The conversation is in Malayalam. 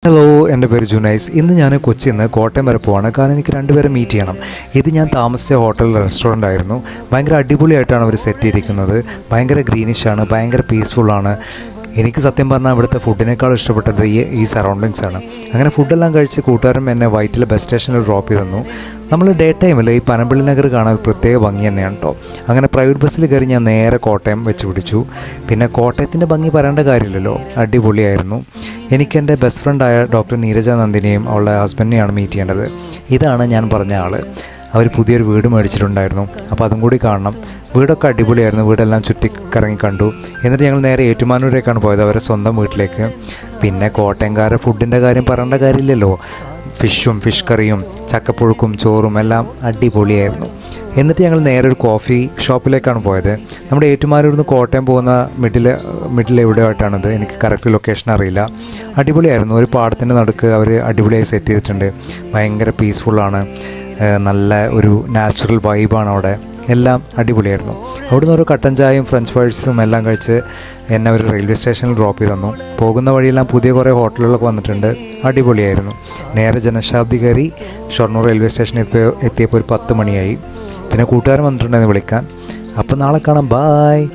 ഹലോ, എൻ്റെ പേര് ജുനൈസ്. ഇന്ന് ഞാൻ കൊച്ചിയിൽ നിന്ന് കോട്ടയം വരെ പോവാണ്. കാരണം എനിക്ക് രണ്ടുപേരെ മീറ്റ് ചെയ്യണം. ഇത് ഞാൻ താമസിച്ച ഹോട്ടൽ റെസ്റ്റോറൻ്റ് ആയിരുന്നു. ഭയങ്കര അടിപൊളിയായിട്ടാണ് അവർ സെറ്റ് ചെയ്തിരിക്കുന്നത്. ഭയങ്കര ഗ്രീനിഷാണ്, ഭയങ്കര പീസ്ഫുള്ളാണ്. എനിക്ക് സത്യം പറഞ്ഞാൽ ഇവിടുത്തെ ഫുഡിനേക്കാളും ഇഷ്ടപ്പെട്ടത് ഈ സറൗണ്ടിങ്സാണ്. അങ്ങനെ ഫുഡെല്ലാം കഴിച്ച് കൂട്ടുകാരൻ എന്നെ വൈറ്റിലെ ബസ് സ്റ്റേഷനിൽ ഡ്രോപ്പ് ചെയ്ത് തന്നു. നമ്മൾ ഡേ ടൈമിൽ ഈ പനമ്പള്ളി നഗർ കാണാൻ പ്രത്യേക ഭംഗി തന്നെയാണ് കേട്ടോ. അങ്ങനെ പ്രൈവറ്റ് ബസ്സിൽ കയറി ഞാൻ നേരെ കോട്ടയം വെച്ച് പിടിച്ചു. പിന്നെ കോട്ടയത്തിൻ്റെ ഭംഗി പറയേണ്ട കാര്യമില്ലല്ലോ, അടിപൊളിയായിരുന്നു. എനിക്കെൻ്റെ ബെസ്റ്റ് ഫ്രണ്ടായ ഡോക്ടർ നീരജ നന്ദിനിയും അവളുടെ ഹസ്ബൻഡിനെയാണ് മീറ്റ് ചെയ്യേണ്ടത്. ഇതാണ് ഞാൻ പറഞ്ഞ ആൾ. അവർ പുതിയൊരു വീട് മേടിച്ചിട്ടുണ്ടായിരുന്നു. അപ്പോൾ അതും കൂടി കാണണം. വീടൊക്കെ അടിപൊളിയായിരുന്നു. വീടെല്ലാം ചുറ്റിക്കറങ്ങി കണ്ടു. എന്നിട്ട് ഞങ്ങൾ നേരെ ഏറ്റുമാനൂരേക്കാണ് പോയത്, അവരുടെ സ്വന്തം വീട്ടിലേക്ക്. പിന്നെ കോട്ടയംകാരുടെ ഫുഡിൻ്റെ കാര്യം പറയേണ്ട കാര്യമില്ലല്ലോ. ഫിഷ് കറിയും ചക്കപ്പുഴുക്കും ചോറും എല്ലാം അടിപൊളിയായിരുന്നു. എന്നിട്ട് ഞങ്ങൾ നേരെ ഒരു കോഫി ഷോപ്പിലേക്കാണ് പോയത്. നമ്മുടെ ഏറ്റുമാനൂരിൽ നിന്ന് കോട്ടയം പോകുന്ന മിഡിൽ എവിടെയായിട്ടാണിത്, എനിക്ക് കറക്റ്റ് ലൊക്കേഷൻ അറിയില്ല. അടിപൊളിയായിരുന്നു. ഒരു പാടത്തിൻ്റെ നടുക്ക് അവർ അടിപൊളിയായി സെറ്റ് ചെയ്തിട്ടുണ്ട്. ഭയങ്കര പീസ്ഫുള്ളാണ്. നല്ല ഒരു നാച്ചുറൽ വൈബാണ് അവിടെ. എല്ലാം അടിപൊളിയായിരുന്നു. അവിടുന്ന് ഒരു കട്ടൻ ചായയും ഫ്രഞ്ച് ഫ്രൈസും എല്ലാം കഴിച്ച് എന്നെ ഒരു റെയിൽവേ സ്റ്റേഷനിൽ ഡ്രോപ്പ് ചെയ്ത് തന്നു. പോകുന്ന വഴിയെല്ലാം പുതിയ കുറേ ഹോട്ടലുകളൊക്കെ വന്നിട്ടുണ്ട്. അടിപൊളിയായിരുന്നു. നേരെ ജനശതാബ്ദി കയറി ഷൊർണൂർ റെയിൽവേ സ്റ്റേഷനിൽ എത്തിയപ്പോൾ ഒരു 10 മണിയായി. പിന്നെ കൂട്ടുകാരൻ വന്നിട്ടുണ്ടെന്ന് വിളിക്കാൻ. അപ്പോൾ നാളെ കാണാം. ബായ്.